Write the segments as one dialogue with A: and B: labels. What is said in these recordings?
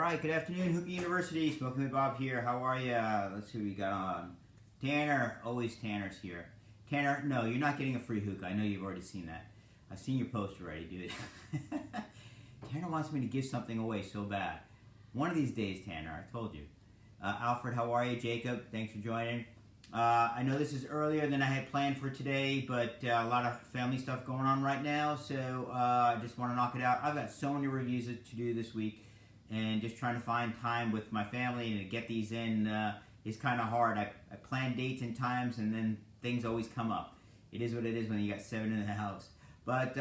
A: right, good afternoon, Hookah University. Smoking with Bob here. How are ya? Let's see what we got on. Tanner, always Tanner's here. Tanner, no, you're not getting a free hookah. I know you've already seen that. I've seen your post already, dude. Tanner wants me to give something away so bad. One of these days, Tanner, I told you. Alfred, how are you? Jacob, thanks for joining. I know this is earlier than I had planned for today, but a lot of family stuff going on right now, so I just want to knock it out. I've got so many reviews to do this week, and just trying to find time with my family and to get these in is kind of hard. I plan dates and times, and then things always come up. It is what it is when you got 7 in the house. But,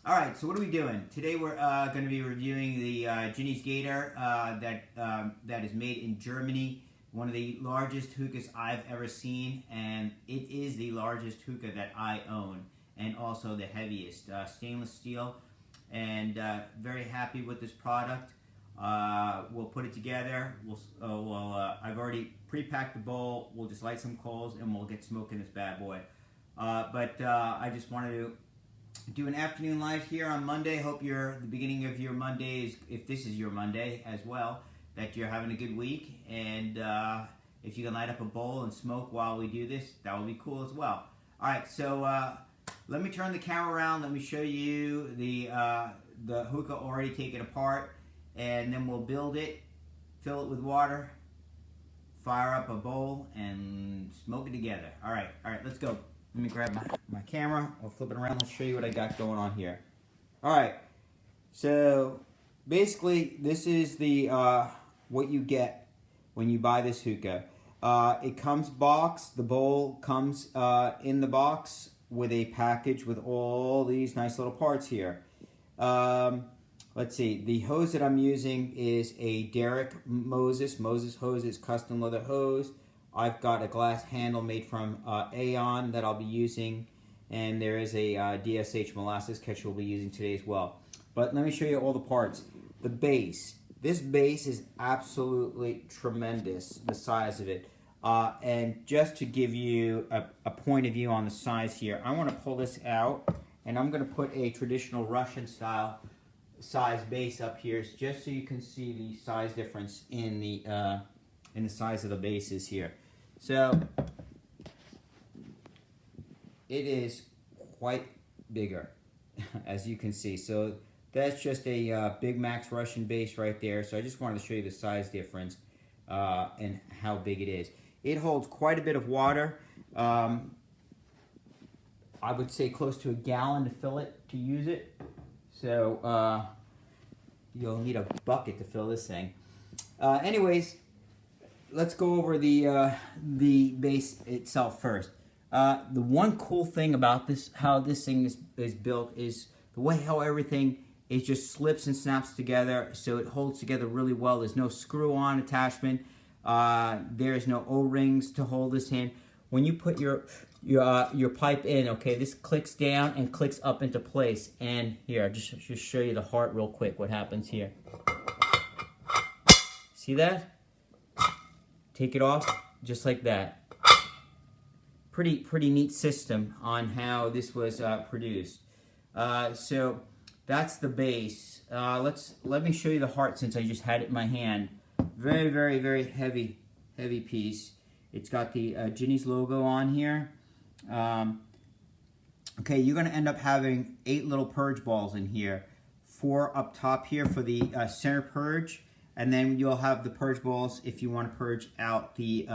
A: all right, so what are we doing? Today we're going to be reviewing the Gini's Gator that is made in Germany. One of the largest hookahs I've ever seen, and it is the largest hookah that I own, and also the heaviest. Stainless steel, and very happy with this product. We'll put it together. I've already pre-packed the bowl. We'll just light some coals, and we'll get smoking this bad boy. I just wanted to do an afternoon live here on Monday. Hope the beginning of your Monday is, if this is your Monday as well, that you're having a good week, and if you can light up a bowl and smoke while we do this, that would be cool as well. All right, so let me turn the camera around. Let me show you the hookah already taken apart, and then we'll build it, fill it with water, fire up a bowl, and smoke it together. All right, let's go. Let me grab my camera. I'll flip it around. I'll show you what I got going on here. All right, so basically this is the what you get when you buy this hookah. It comes boxed. The bowl comes in the box with a package with all these nice little parts here. Let's see. The hose that I'm using is a Derek Moses hoses, custom leather hose. I've got a glass handle made from Aeon that I'll be using, and there is a DSH molasses catcher we'll be using today as well. But let me show you all the parts. The base. This base is absolutely tremendous, the size of it. And just to give you a point of view on the size here, I want to pull this out, and I'm going to put a traditional Russian style size base up here, just so you can see the size difference in the size of the bases here. So it is quite bigger, as you can see. So that's just a Big Max Russian base right there. So I just wanted to show you the size difference and how big it is. It holds quite a bit of water. I would say close to 1 gallon to fill it, to use it. So you'll need a bucket to fill this thing. Anyways, let's go over the base itself first. The one cool thing about this, how this thing is built, is the way how everything it just slips and snaps together, so it holds together really well. There's no screw-on attachment. There's no O-rings to hold this in. When you put your pipe in, okay, this clicks down and clicks up into place. And here, just show you the heart real quick. What happens here? See that? Take it off just like that. Pretty neat system on how this was produced. So that's the base. Let me show you the heart, since I just had it in my hand. Very heavy piece. It's got the Gini's logo on here. Okay, you're going to end up having 8 little purge balls in here. 4 up top here for the center purge, and then you'll have the purge balls if you want to purge out the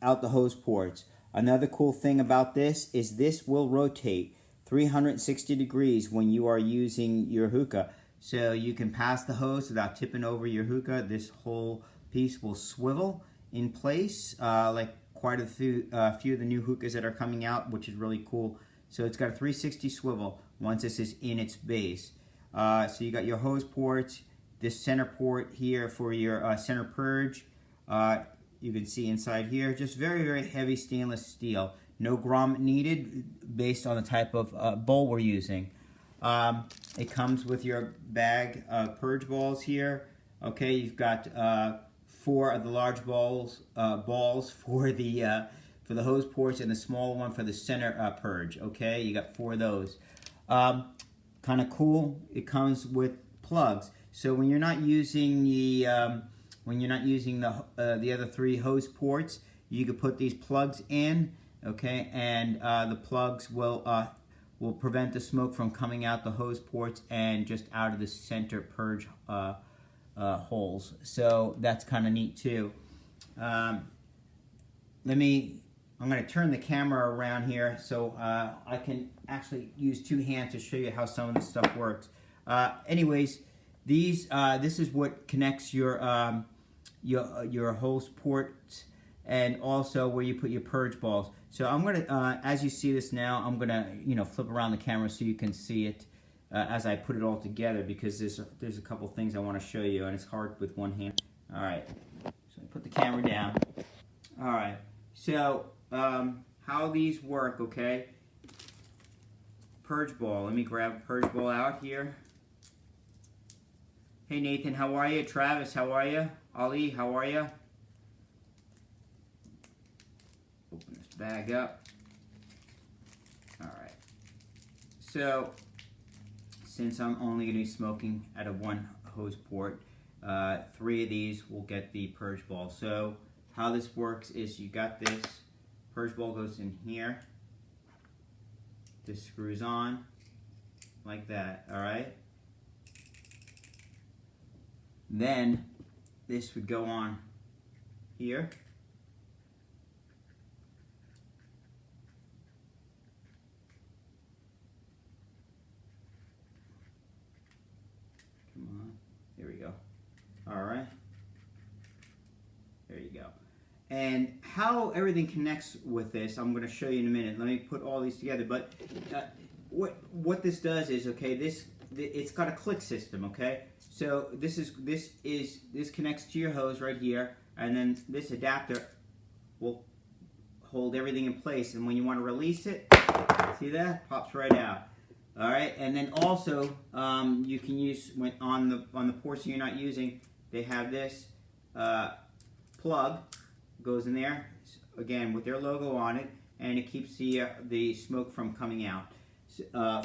A: hose ports. Another cool thing about this is this will rotate 360 degrees when you are using your hookah. So you can pass the hose without tipping over your hookah. This whole piece will swivel in place, like quite a few of the new hookahs that are coming out, which is really cool. So it's got a 360 swivel once this is in its base. So you got your hose ports, this center port here for your center purge. You can see inside here, just very heavy stainless steel. No grommet needed based on the type of bowl we're using. It comes with your bag of purge balls here. Okay, you've got 4 of the large balls for the hose ports, and the small one for the center purge. Okay, you got 4 of those. Kind of cool. It comes with plugs. So when you're not using the other 3 hose ports, you could put these plugs in, okay, and the plugs will prevent the smoke from coming out the hose ports and just out of the center purge holes. So that's kind of neat too. I'm going to turn the camera around here so I can actually use 2 hands to show you how some of this stuff works. Anyways, this is what connects your hose ports and also where you put your purge balls. So I'm going to, as you see this now, I'm going to flip around the camera so you can see it as I put it all together, because there's a couple things I want to show you and it's hard with one hand. All right, so I put the camera down. All right, so how these work, okay? Purge ball. Let me grab a purge ball out here. Hey Nathan, how are you? Travis, how are you? Ali, how are you? Open this bag up. Alright. So, since I'm only going to be smoking out of 1 hose port, 3 of these will get the purge ball. So, how this works is you got this. Purge ball goes in here. This screws on like that, alright? Then this would go on here. Come on, there we go. Alright. There you go. And how everything connects with this, I'm going to show you in a minute. Let me put all these together. But what this does is, okay, it's got a click system, okay? So this connects to your hose right here, and then this adapter will hold everything in place. And when you want to release it, see that? Pops right out. All right, and then also you can use on the ports you're not using. They have this plug goes in there again with their logo on it, and it keeps the smoke from coming out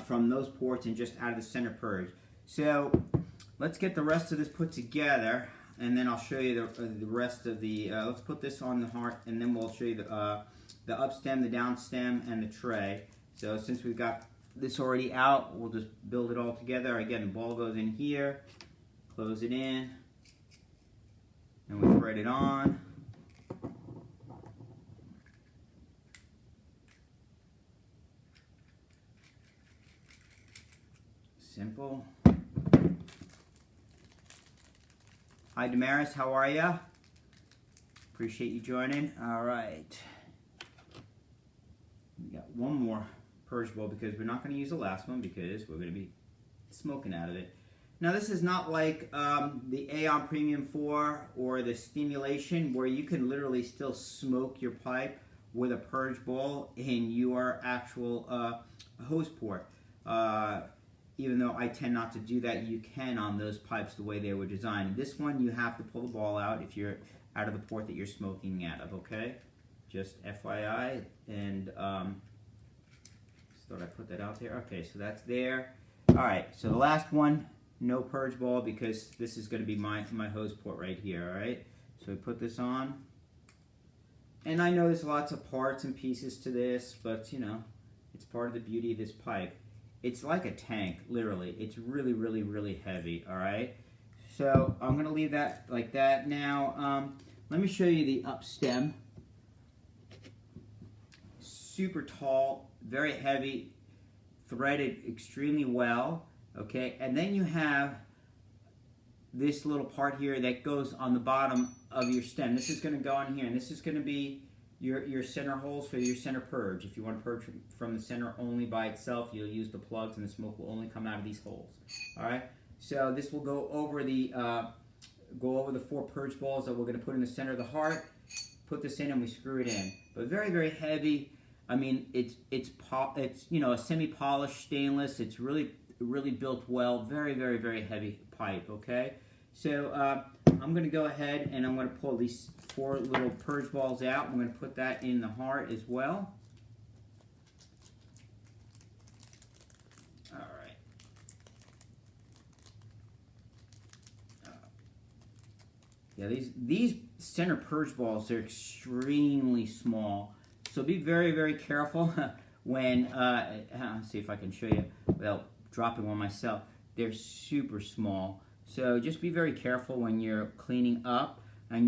A: from those ports and just out of the center purge. So let's get the rest of this put together, and then I'll show you the rest of the. Let's put this on the heart, and then we'll show you the up stem, the down stem, and the tray. So since we've got this already out, we'll just build it all together. Again, the ball goes in here, close it in, and we thread it on. Simple. Hi Damaris, how are ya? Appreciate you joining. All right. We got one more purge bowl because we're not going to use the last one because we're going to be smoking out of it. Now this is not like the Aeon Premium 4 or the Stimulation where you can literally still smoke your pipe with a purge bowl in your actual hose port. Even though I tend not to do that, you can on those pipes the way they were designed. This one, you have to pull the ball out if you're out of the port that you're smoking out of, okay? Just FYI, and just thought I'd put that out there. Okay, so that's there. All right, so the last one, no purge ball because this is going to be my hose port right here, all right? So we put this on. And I know there's lots of parts and pieces to this, but, you know, it's part of the beauty of this pipe. It's like a tank, literally. It's really, really, really heavy, all right? So I'm going to leave that like that. Now, let me show you the up stem. Super tall, very heavy, threaded extremely well, okay? And then you have this little part here that goes on the bottom of your stem. This is going to go on here, and this is going to be your center holes for your center purge. If you want to purge from the center only by itself, you'll use the plugs and the smoke will only come out of these holes. All right. So this will go over the 4 purge balls that we're going to put in the center of the heart. Put this in and we screw it in. But very, very heavy. I mean, it's you know, a semi-polished stainless. It's really built well. Very, very, very heavy pipe. Okay. So I'm going to go ahead and I'm going to pull these 4 little purge balls out. I'm going to put that in the heart as well. All right. Yeah, these center purge balls are extremely small, so be very, very careful when, let's see if I can show you without dropping one myself. They're super small, so just be very careful when you're cleaning up, and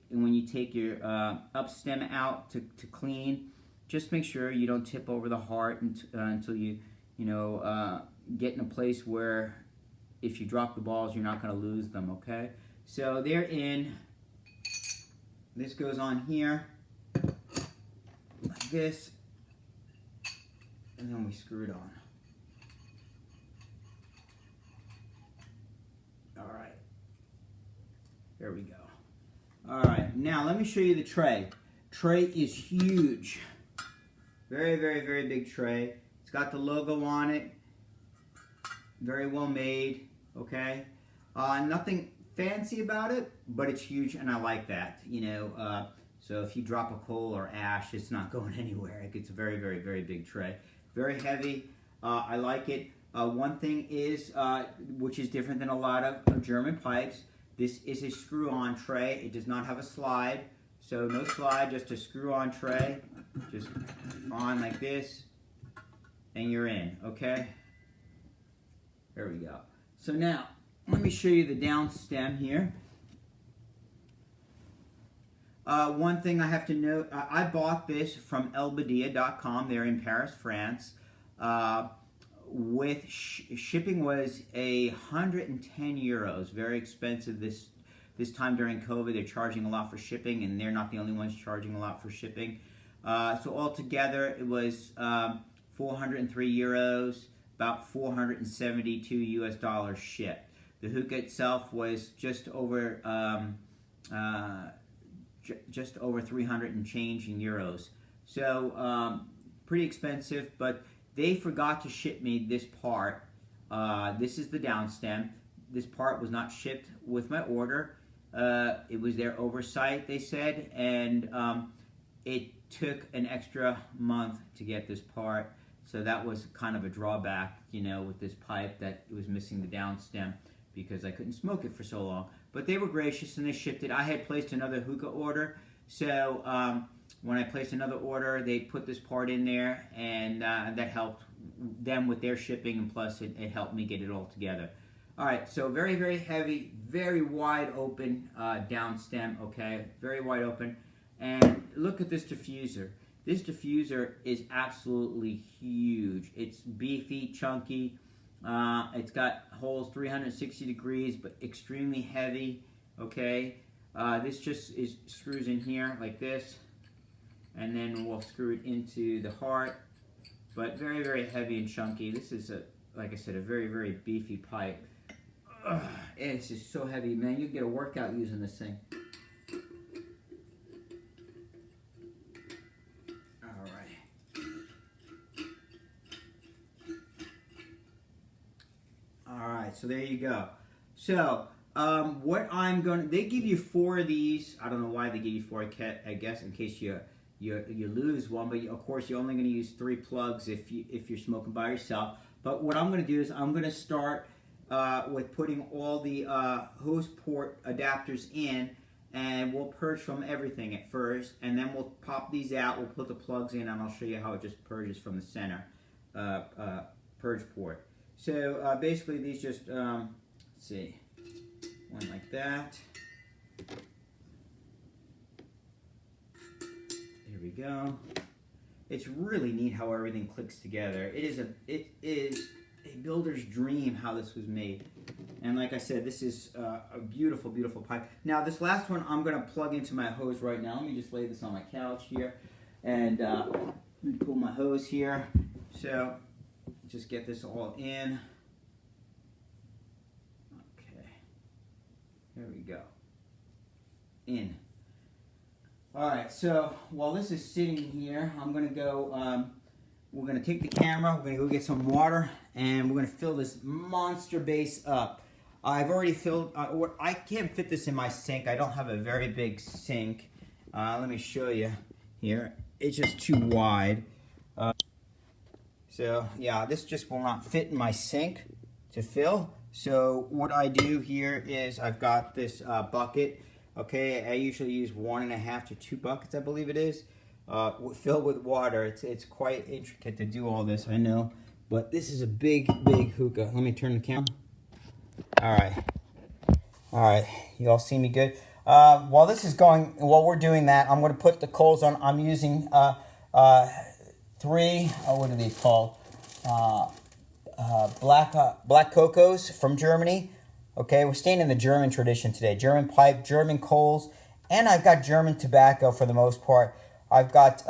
A: when you take your up stem out to clean. Just make sure you don't tip over the heart until you get in a place where if you drop the balls, you're not going to lose them, okay? So they're in. This goes on here, like this, and then we screw it on. All right, there we go. All right, now let me show you the tray. Tray is huge. Very, very, very big tray. It's got the logo on it. Very well made, okay? Nothing fancy about it, but it's huge, and I like that, so if you drop a coal or ash, it's not going anywhere. It's a very, very, very big tray. Very heavy. I like it. One thing is, which is different than a lot of German pipes, this is a screw-on tray. It does not have a slide, so no slide, just a screw-on tray. Just on like this, and you're in, okay? There we go. So now, let me show you the down stem here. One thing I have to note, I bought this from elbadia.com. They're in Paris, France. With shipping was 110 euros. Very expensive this time during COVID. They're charging a lot for shipping, and they're not the only ones charging a lot for shipping. So altogether, it was 403 euros, about 472 US dollars shipped. The hookah itself was just over 300 and change in euros. So pretty expensive, but they forgot to ship me this part. This is the down stem. This part was not shipped with my order. It was their oversight, they said, and it took an extra month to get this part. So that was kind of a drawback, with this pipe, that it was missing the down stem because I couldn't smoke it for so long. But they were gracious and they shipped it. I had placed another hookah order, so when I placed another order, they put this part in there, and that helped them with their shipping, and plus it helped me get it all together. All right, so very, very heavy, very wide open down stem, okay? Very wide open. And look at this diffuser. This diffuser is absolutely huge. It's beefy, chunky. It's got holes 360 degrees, but extremely heavy, okay? This just screws in here like this, and then we'll screw it into the heart, but very, very heavy and chunky. This is, like I said, a very, very beefy pipe. It's just so heavy, man. You get a workout using this thing. Alright, so there you go. So, what I'm going to, they give you 4 of these. I don't know why they give you 4, I guess, in case you lose one, but of course you're only going to use 3 plugs if you're smoking by yourself. But what I'm going to do is I'm going to start with putting all the hose port adapters in, and we'll purge from everything at first, and then we'll pop these out, we'll put the plugs in, and I'll show you how it just purges from the center purge port. So basically these just, let's see, one like that. Here we go. It's really neat how everything clicks together. It is a builder's dream how this was made. And like I said, this is a beautiful, beautiful pipe. Now this last one I'm going to plug into my hose right now. Let me just lay this on my couch here. And let me pull my hose here. So just get this all in. Okay. There we go. In. Alright, so while this is sitting here, I'm going to go, we're going to take the camera, we're going to go get some water, and we're going to fill this monster base up. I've already filled, I can't fit this in my sink. I don't have a very big sink. Let me show you here. It's just too wide. So yeah, this just will not fit in my sink to fill. So what I do here is I've got this bucket. Okay, I usually use 1.5 to 2 buckets, I believe it is, filled with water. It's quite intricate to do all this, I know, but this is a big hookah. Let me turn the camera. All right, you all see me good? While this is going, while we're doing that, I'm going to put the coals on. I'm using 3, what are they called? Black cocos from Germany. Okay, we're staying in the German tradition today. German pipe, German coals, and I've got German tobacco for the most part. I've got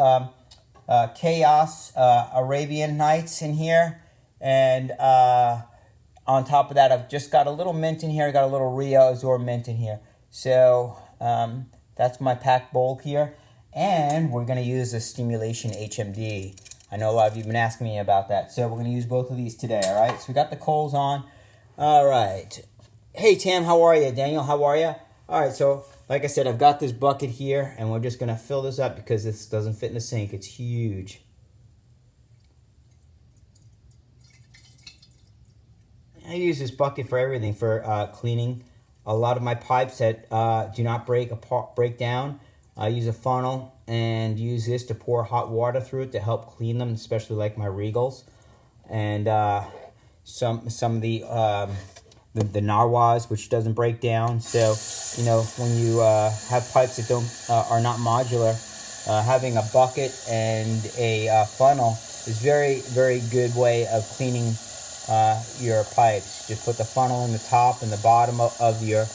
A: Chaos Arabian Nights in here, and on top of that, I've just got a little mint in here. I got a little Rio Azur mint in here. So that's my pack bowl here, and we're going to use the Stimulation HMD. I know a lot of you have been asking me about that, so we're going to use both of these today, all right? So we got the coals on. All right. Hey, Tam, how are you? Daniel, how are you? All right, so like I said, I've got this bucket here, and we're just going to fill this up because this doesn't fit in the sink. It's huge. I use this bucket for everything, for cleaning a lot of my pipes that do not break down. I use a funnel and use this to pour hot water through it to help clean them, especially like my Regals. And some of the Narwhals, which doesn't break down. So, you know, when you have pipes that are not modular, having a bucket and a funnel is very good way of cleaning your pipes. Just put the funnel in the top and the bottom of your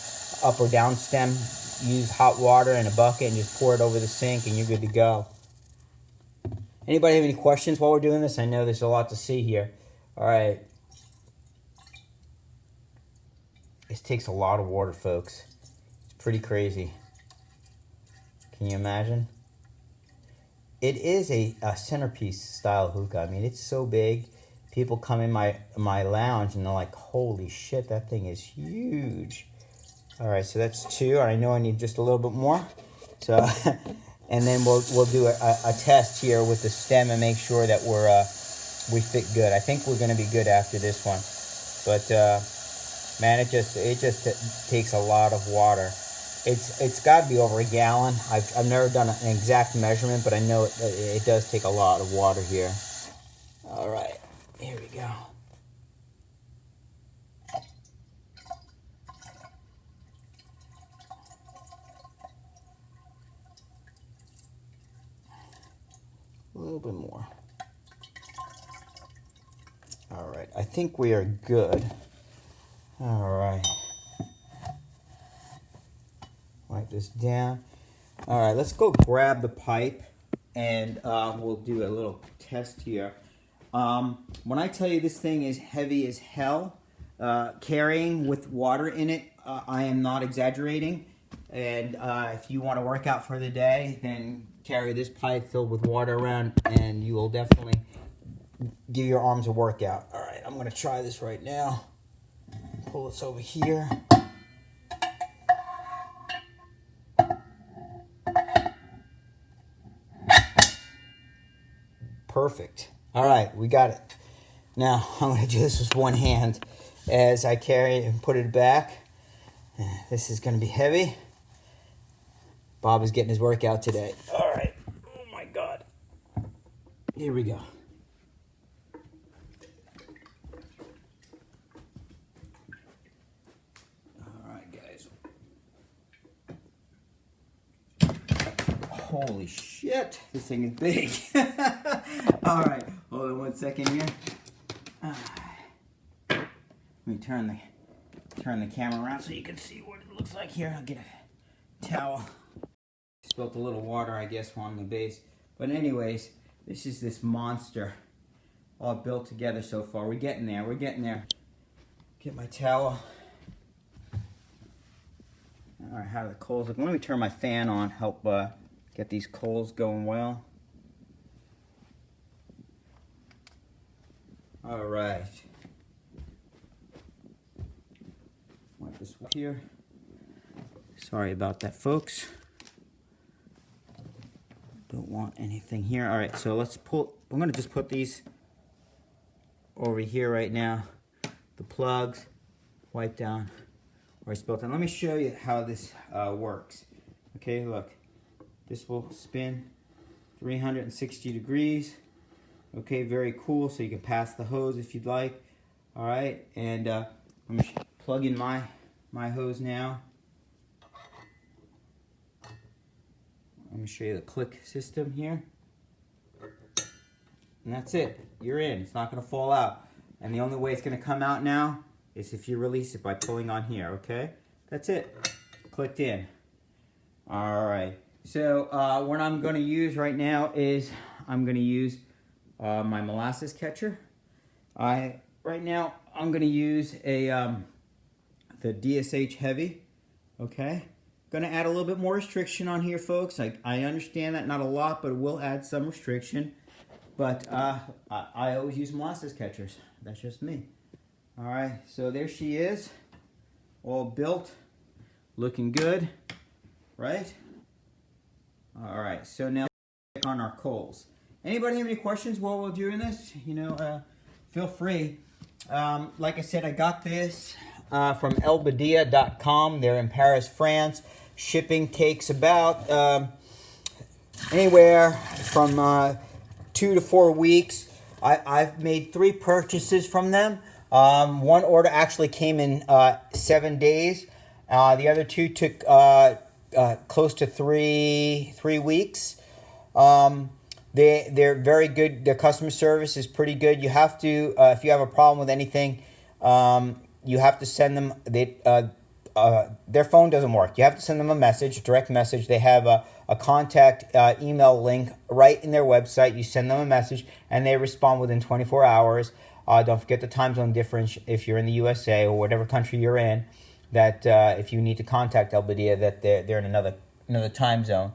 A: up or down stem. Use hot water in a bucket and just pour it over the sink, and you're good to go. Anybody have any questions while we're doing this? I know there's a lot to see here. All right. This takes a lot of water, folks. It's pretty crazy. Can you imagine? It is a centerpiece style hookah. I mean, it's so big. People come in my lounge and they're like, holy shit, that thing is huge. All right, so that's 2. I know I need just a little bit more. So, and then we'll do a test here with the stem and make sure that we fit good. I think we're going to be good after this one. But man, it just takes a lot of water. It's got to be over a gallon. I've never done an exact measurement, but I know it does take a lot of water here. All right, here we go. A little bit more. All right, I think we are good. All right. Wipe this down. All right, let's go grab the pipe, and we'll do a little test here. When I tell you this thing is heavy as hell, carrying with water in it, I am not exaggerating. And if you want to work out for the day, then carry this pipe filled with water around, and you will definitely give your arms a workout. All right, I'm going to try this right now. Pull this over here. Perfect. All right, we got it. Now, I'm going to do this with one hand as I carry it and put it back. This is going to be heavy. Bob is getting his workout today. All right. Oh, my God. Here we go. All right, guys. Holy shit. This thing is big. All right. Hold on 1 second here. Let me turn the camera around so you can see what it looks like here. I'll get a towel. Spilt a little water, I guess, on the base. But anyways, this is this monster all built together so far. We're getting there. We're getting there. Get my towel. All right, how do the coals look? Let me turn my fan on, help get these coals going well. All right. Wipe this here. Sorry about that, folks. Don't want anything here. All right, so let's pull. I'm going to just put these over here right now. The plugs, wipe down or it's built in. Let me show you how this works. Okay, look. This will spin 360 degrees. Okay, very cool. So you can pass the hose if you'd like. All right, and I'm gonna plug in my hose now. Let me show you the click system here. And that's it. You're in. It's not gonna fall out. And the only way it's gonna come out now is if you release it by pulling on here. Okay, that's it. Clicked in. All right. So what I'm going to use right now is I'm going to use my molasses catcher. Right now I'm going to use the DSH Heavy. Okay, going to add a little bit more restriction on here, folks. I understand that, not a lot, but it will add some restriction. But I always use molasses catchers. That's just me. All right, so there she is, all built, looking good, right? All right, so now check on our coals. Anybody have any questions while we're doing this? You know, feel free. Like I said, I got this from elbadia.com. They're in Paris, France. Shipping takes about anywhere from 2 to 4 weeks. I've made 3 purchases from them. One order actually came in 7 days. The other 2 took close to three weeks. They're very good. Their customer service is pretty good. You have to, if you have a problem with anything, you have to send them. Their phone doesn't work. You have to send them a message, a direct message. They have a contact email link right in their website. You send them a message, and they respond within 24 hours. Don't forget the time zone difference if you're in the USA or whatever country you're in. That if you need to contact Elbadia, that they're in another time zone.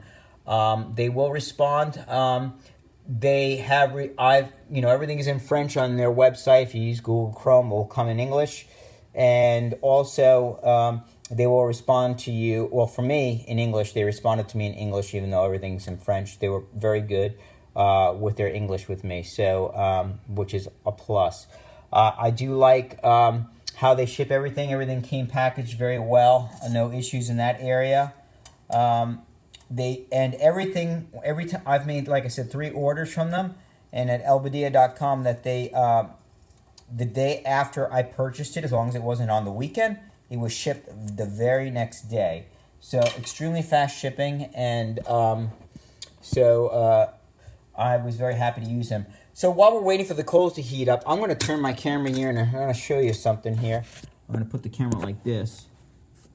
A: They will respond. They have everything is in French on their website. If you use Google Chrome, it will come in English, and also they will respond to you. Well, for me in English, they responded to me in English, even though everything's in French. They were very good with their English with me, so which is a plus. I do like how they ship everything. Everything came packaged very well. No issues in that area. Every time I've made, like I said, 3 orders from them, and at elbadia.com that they the day after I purchased it, as long as it wasn't on the weekend, it was shipped the very next day. So extremely fast shipping, and I was very happy to use them. So while we're waiting for the coals to heat up, I'm going to turn my camera here and I'm going to show you something here. I'm going to put the camera like this.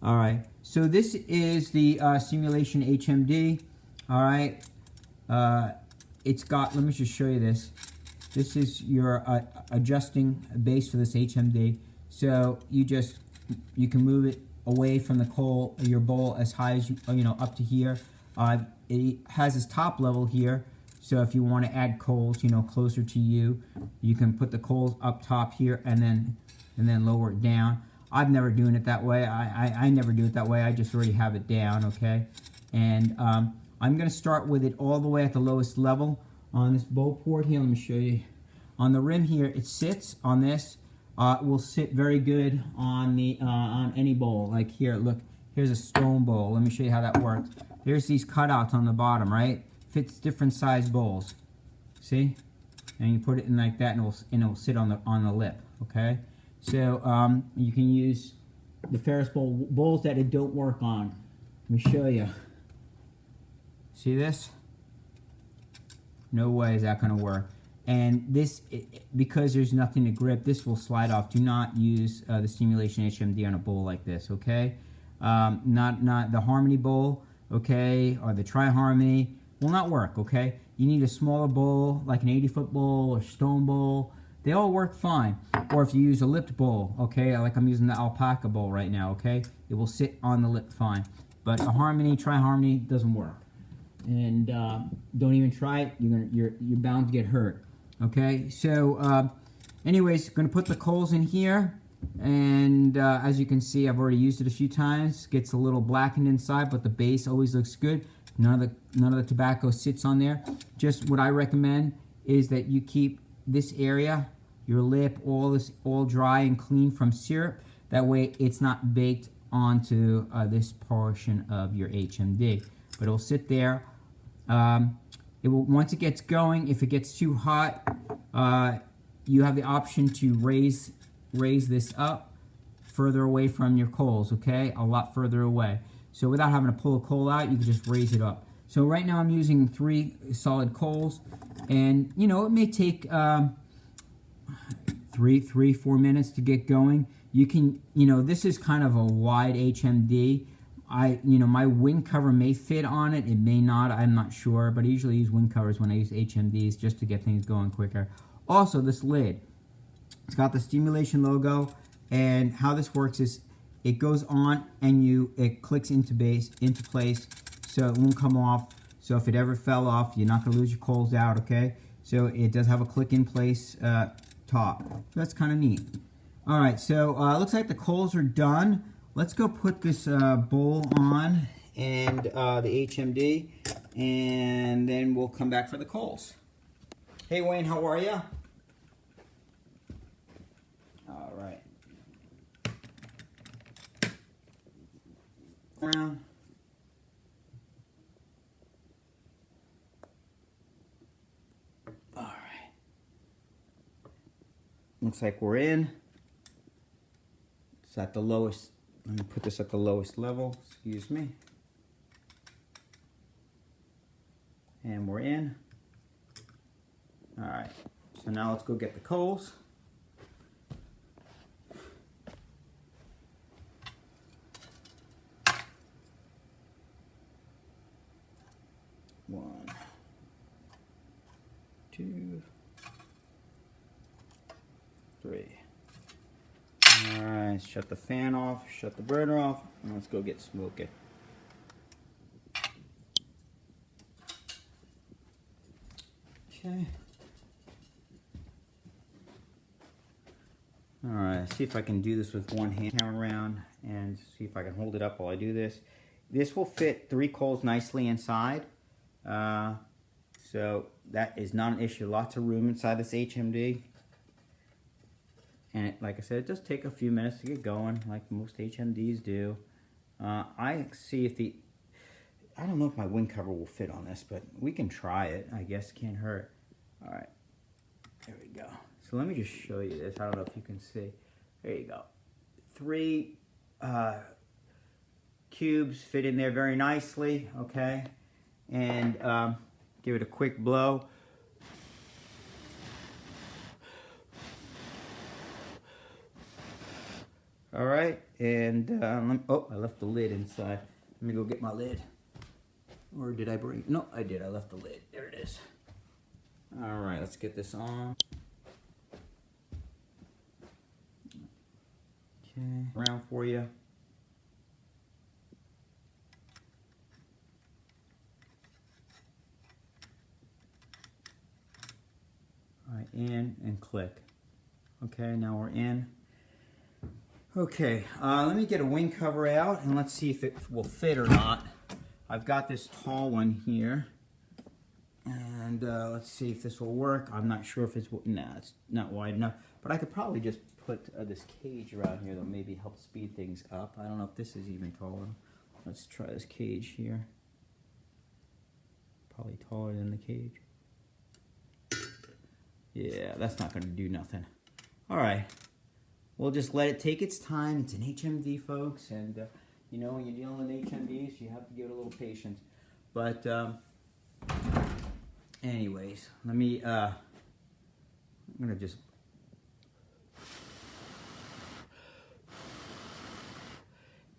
A: All right. So this is the Simulation HMD. All right. It's got, let me just show you this. This is your adjusting base for this HMD. So you can move it away from the coal, your bowl, as high as up to here. It has this top level here. So if you want to add coals, closer to you, you can put the coals up top here and then lower it down. I've never doing it that way. I never do it that way. I just already have it down, okay? And I'm going to start with it all the way at the lowest level on this bowl port here. Let me show you. On the rim here, it sits on this. It will sit very good on the on any bowl. Like here, look, here's a stone bowl. Let me show you how that works. There's these cutouts on the bottom, right? Fits different size bowls. See? And you put it in like that, and it'll sit on the lip. Okay. So you can use the Ferris bowls that it don't work on. Let me show you. See this? No way is that going to work. And this, because there's nothing to grip, this will slide off. Do not use the Simulation HMD on a bowl like this. Okay. Not the Harmony bowl. Okay. Or the Tri-Harmony. Will not work, okay? You need a smaller bowl, like an 80-foot bowl or stone bowl. They all work fine. Or if you use a lipped bowl, okay, like I'm using the alpaca bowl right now, okay? It will sit on the lip fine. But a Harmony, Tri-Harmony doesn't work. And don't even try it. You're bound to get hurt, okay? So, anyways, going to put the coals in here. And as you can see, I've already used it a few times. Gets a little blackened inside, but the base always looks good. None of the tobacco sits on there. Just what I recommend is that you keep this area, your lip, all dry and clean from syrup. That way it's not baked
B: onto this portion of your HMD. But it'll sit there. Once it gets going, if it gets too hot, you have the option to raise this up further away from your coals, okay? A lot further away. So without having to pull a coal out, you can just raise it up. So right now I'm using 3 solid coals, and you know, it may take 3-4 minutes to get going. You can, you know, this is kind of a wide HMD. My wing cover may fit on it. It may not. I'm not sure. But I usually use wing covers when I use HMDs just to get things going quicker. Also, this lid. It's got the stimulation logo. And how this works is it goes on and it clicks into place so it won't come off. So if it ever fell off, you're not going to lose your coals out, okay? So it does have a click in place top. So that's kind of neat. All right, so looks like the coals are done. Let's go put this bowl on and the HMD, and then we'll come back for the coals. Hey Wayne, how are you? All right. Around. All right. Looks like we're in. It's at the lowest. Let me put this at the lowest level, excuse me. And we're in. All right, so now let's go get the coals. One, two, three. All right, shut the fan off, shut the burner off, and let's go get smoking. Okay. All right, see if I can do this with one hand. Camera around and see if I can hold it up while I do this. This will fit 3 coals nicely inside. So that is not an issue. Lots of room inside this HMD. And like I said, it does take a few minutes to get going, like most HMDs do. I see if I don't know if my wing cover will fit on this, but we can try it. I guess can't hurt. All right, there we go. So let me just show you this. I don't know if you can see. There you go. 3 cubes fit in there very nicely, okay? And give it a quick blow. All right, and oh, I left the lid inside. Let me go get my lid. Or did I bring? No, I did. I left the lid. There it is. All right, let's get this on. Okay, around for you. All right, in and click. Okay, now we're in. Okay, let me get a wing cover out and let's see if it will fit or not. I've got this tall one here, and let's see if this will work. I'm not sure if it's not wide enough, but I could probably just put this cage around here that maybe help speed things up. I don't know if this is even taller. Let's try this cage here. Probably taller than the cage. Yeah, that's not going to do nothing. All right. We'll just let it take its time. It's an HMD, folks, and you know, when you're dealing with HMDs, you have to give it a little patience. But anyways, let me. I'm gonna just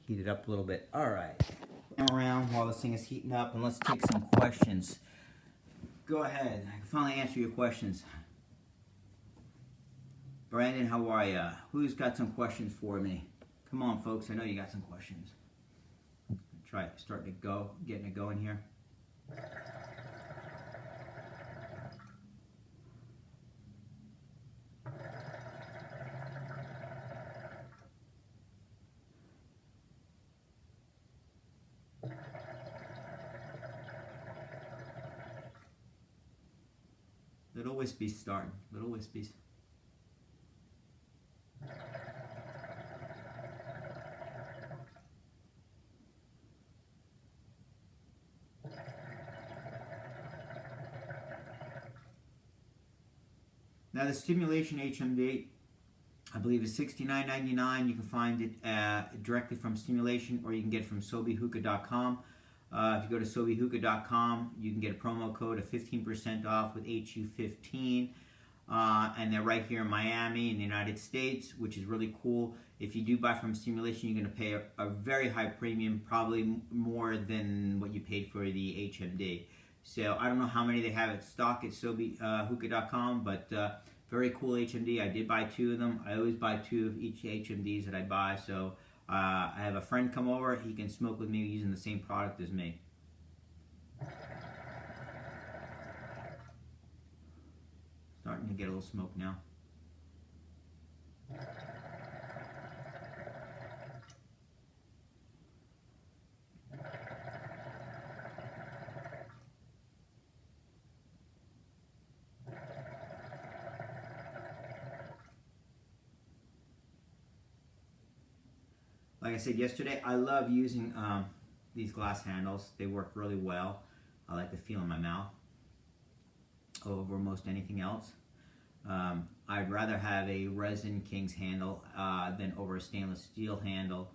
B: heat it up a little bit. All right, around while this thing is heating up, and let's take some questions. Go ahead. I can finally answer your questions. Brandon, how are ya? Who's got some questions for me? Come on, folks. I know you got some questions. Try it. Starting to go. Getting it going here. Little wispies starting. Little wispies.
A: Now the Stimulation HMD, I believe, is $69.99. You can find it directly from Stimulation, or you can get it from SobiHookah.com. If you go to SobiHookah.com, you can get a promo code of 15% off with HU15. And they're right here in Miami in the United States, which is really cool. If you do buy from Stimulation, you're going to pay a very high premium, probably more than what you paid for the HMD. So I don't know how many they have at stock at SobiHookah.com, but very cool HMD. I did buy 2 of them. I always buy 2 of each HMDs that I buy. So I have a friend come over. He can smoke with me using the same product as me. Starting to get a little smoke now. Like I said yesterday, I love using these glass handles. They work really well. I like the feel in my mouth over most anything else. I'd rather have a Resin Kings handle than over a stainless steel handle,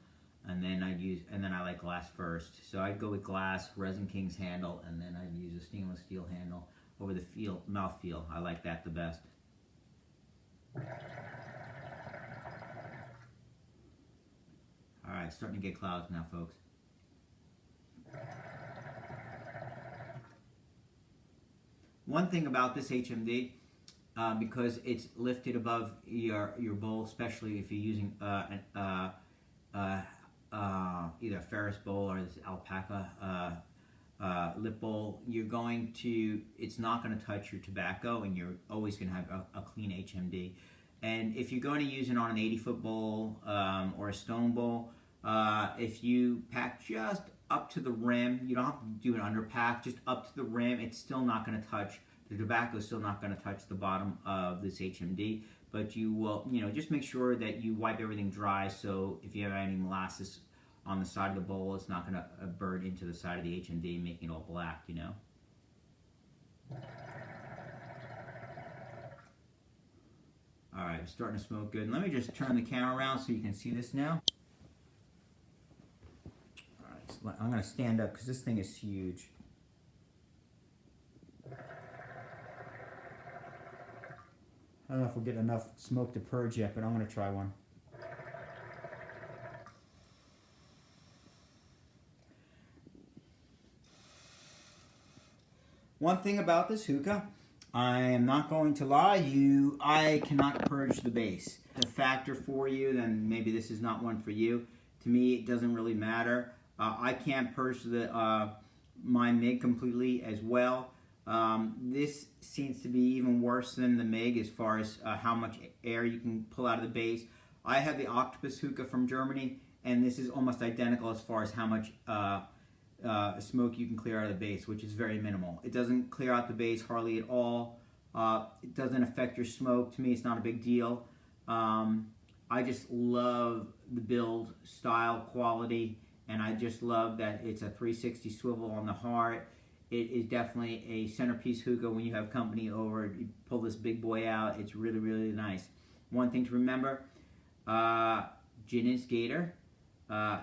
A: and then I like glass first. So I'd go with glass, Resin Kings handle, and then I'd use a stainless steel handle over the mouth feel. I like that the best. All right, starting to get clouds now, folks. One thing about this HMD, because it's lifted above your bowl, especially if you're using either a Ferris bowl or this alpaca lip bowl, it's not going to touch your tobacco, and you're always going to have a clean HMD. And if you're going to use it on an 80-foot bowl or a stone bowl, if you pack just up to the rim, you don't have to do an underpack, just up to the rim, it's still not going to touch, the tobacco is still not going to touch the bottom of this HMD, but you will, just make sure that you wipe everything dry, so if you have any molasses on the side of the bowl, it's not going to burn into the side of the HMD, making it all black, All right, it's starting to smoke good. Let me just turn the camera around so you can see this now. All right, so I'm going to stand up because this thing is huge. I don't know if we'll get enough smoke to purge yet, but I'm going to try one. One thing about this hookah, I am not going to lie, I cannot purge the base. If it's a factor for you, then maybe this is not one for you. To me, it doesn't really matter. I can't purge my MIG completely as well. This seems to be even worse than the MIG as far as how much air you can pull out of the base. I have the Octopus hookah from Germany, and this is almost identical as far as how much smoke you can clear out of the base, which is very minimal. It doesn't clear out the base hardly at all. It doesn't affect your smoke. To me, it's not a big deal. I just love the build, style, quality, and I just love that it's a 360 swivel on the heart. It is definitely a centerpiece hookah when you have company over. You pull this big boy out. It's really, really nice. One thing to remember, Gini's Gator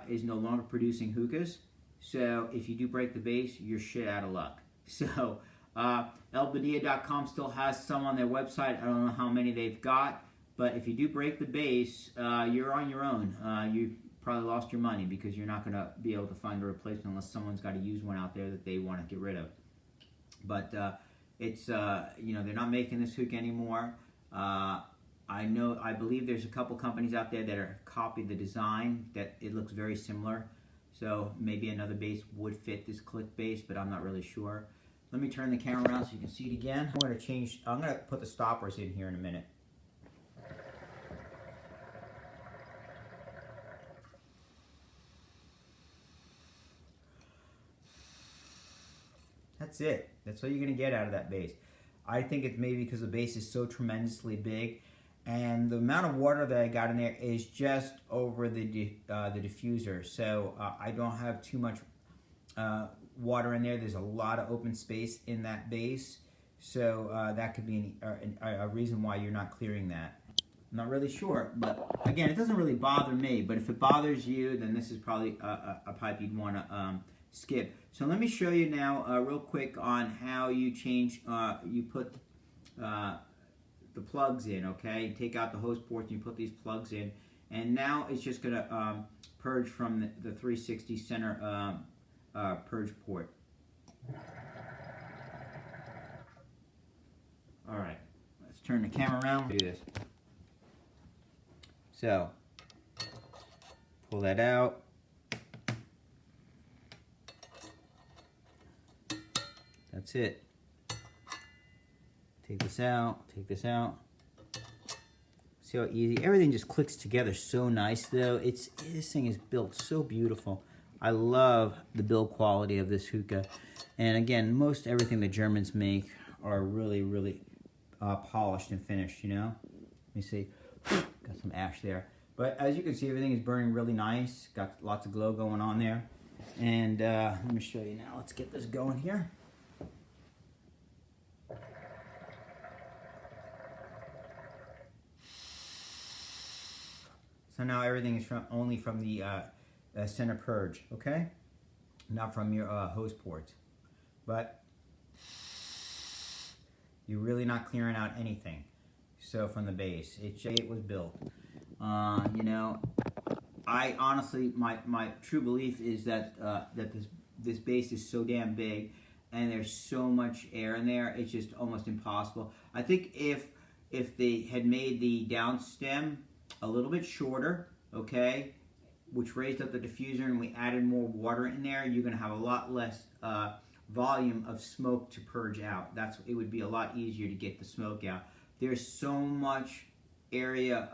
A: is no longer producing hookahs. So if you do break the base, you're shit out of luck. So elbadia.com still has some on their website. I don't know how many they've got, but if you do break the base, you're on your own. You probably lost your money because you're not going to be able to find a replacement unless someone's got to use one out there that they want to get rid of. But it's they're not making this hookah anymore. I believe there's a couple companies out there that are copied the design, that it looks very similar. So maybe another base would fit this click base, but I'm not really sure. Let me turn the camera around so you can see it again. I'm going to put the stoppers in here in a minute. That's it. That's all you're going to get out of that base. I think it's maybe because the base is so tremendously big, and the amount of water that I got in there is just over the diffuser. So I don't have too much water in there. There's a lot of open space in that base. So that could be a reason why you're not clearing that. I'm not really sure, but again, it doesn't really bother me. But if it bothers you, then this is probably a pipe you'd want to skip. So let me show you now real quick on how you change, you put the plugs in, okay? You take out the hose ports and you put these plugs in. And now it's just going to purge from the 360 center purge port. All right, let's turn the camera around. Do this. So, pull that out. That's it. Take this out, take this out. See how easy? Everything just clicks together so nice though. This thing is built so beautiful. I love the build quality of this hookah. And again, most everything the Germans make are really, really polished and finished, you know? Let me see. Got some ash there. But as you can see, everything is burning really nice. Got lots of glow going on there. And let me show you now. Let's get this going here. So now everything is only from the center purge, okay? Not from your hose ports. But you're really not clearing out anything. So from the base, it was built. You know, I honestly, my true belief is that this base is so damn big, and there's so much air in there, it's just almost impossible. I think if they had made the down stem a little bit shorter, okay, which raised up the diffuser, and we added more water in there, you're going to have a lot less volume of smoke to purge out. It would be a lot easier to get the smoke out. There's so much area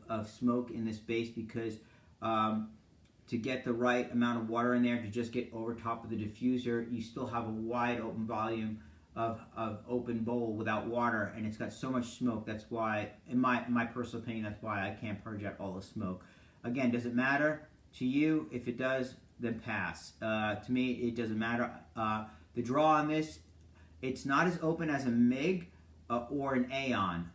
A: of smoke in this base because to get the right amount of water in there to just get over top of the diffuser, you still have a wide open volume of open bowl without water, and it's got so much smoke. That's why, in my personal opinion, that's why I can't purge out all the smoke. Again, does it matter to you? If it does, then pass. To me, it doesn't matter. The draw on this, it's not as open as a MIG or an Aeon.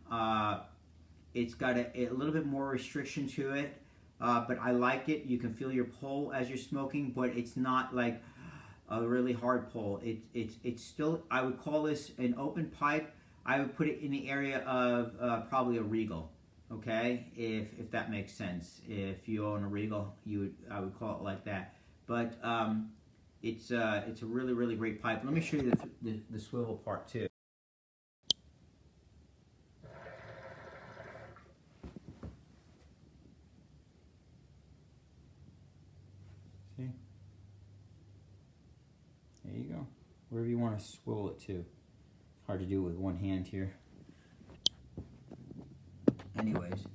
A: It's got a little bit more restriction to it, but I like it. You can feel your pull as you're smoking, but it's not like a really hard pull. It's still, I would call this an open pipe. I would put it in the area of probably a Regal, okay? If that makes sense. If you own a Regal, I would call it like that. But it's a really, really great pipe. Let me show you the swivel part too. See? There you go. Wherever you want to swivel it to. Hard to do with one hand here. Anyways,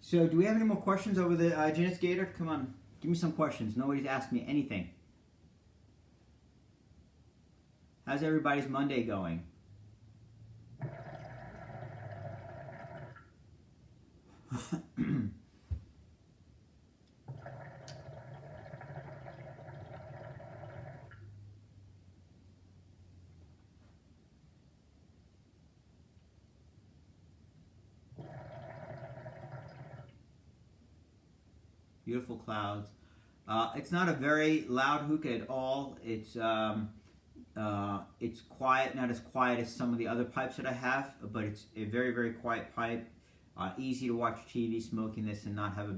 A: so do we have any more questions over the Genesis Gator? Come on, give me some questions. Nobody's asked me anything. How's everybody's Monday going? Beautiful clouds. It's not a very loud hookah at all. It's quiet, not as quiet as some of the other pipes that I have, but it's a very, very quiet pipe. Easy to watch TV smoking this and not have a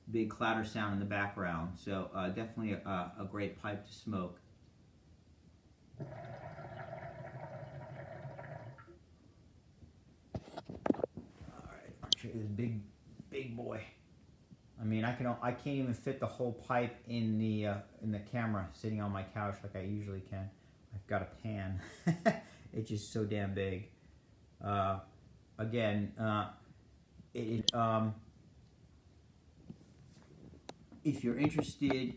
A: big clatter sound in the background. So definitely a great pipe to smoke. All right, I'll show you this big boy. I mean, I can't even fit the whole pipe in the camera sitting on my couch like I usually can. I've got a pan. It's just so damn big. Again, if you're interested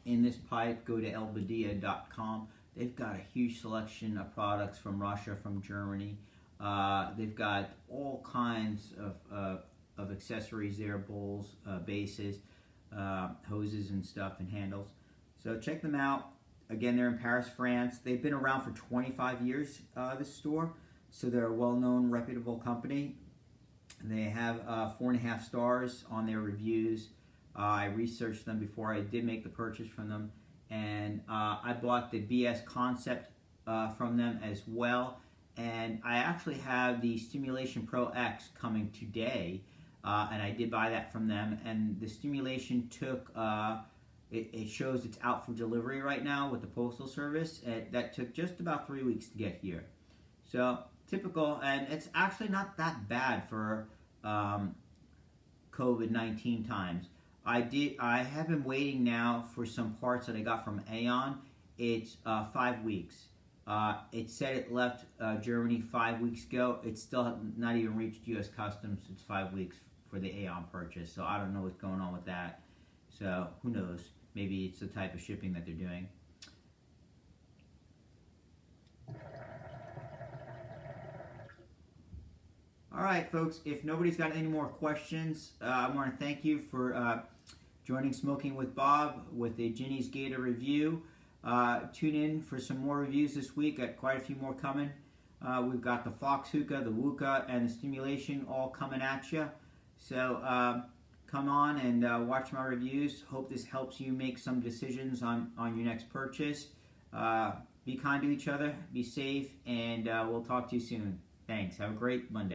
A: in this pipe, go to elbadia.com. They've got a huge selection of products from Russia, from Germany. They've got all kinds of accessories there, bowls, bases, hoses and stuff, and handles. So check them out. Again, they're in Paris, France. They've been around for 25 years, this store, so they're a well-known, reputable company. They have 4.5 stars on their reviews. I researched them before I did make the purchase from them, and I bought the BS Concept from them as well. And I actually have the Stimulation Pro X coming today, and I did buy that from them. And the Stimulation took, it shows it's out for delivery right now with the Postal Service. That took just about 3 weeks to get here. So typical, and it's actually not that bad for COVID-19 times. I have been waiting now for some parts that I got from Aeon. It's 5 weeks. It said it left Germany 5 weeks ago. It's still not even reached U.S. Customs. It's 5 weeks for the Aeon purchase. So I don't know what's going on with that. So who knows? Maybe it's the type of shipping that they're doing. All right, folks, if nobody's got any more questions, I want to thank you for joining Smoking with Bob with a Gini's Gator review. Tune in for some more reviews this week. Got quite a few more coming. We've got the Fox Hookah, the Hookah, and the Stimulation all coming at you. So come on and watch my reviews. Hope this helps you make some decisions on your next purchase. Be kind to each other, be safe, and we'll talk to you soon. Thanks. Have a great Monday.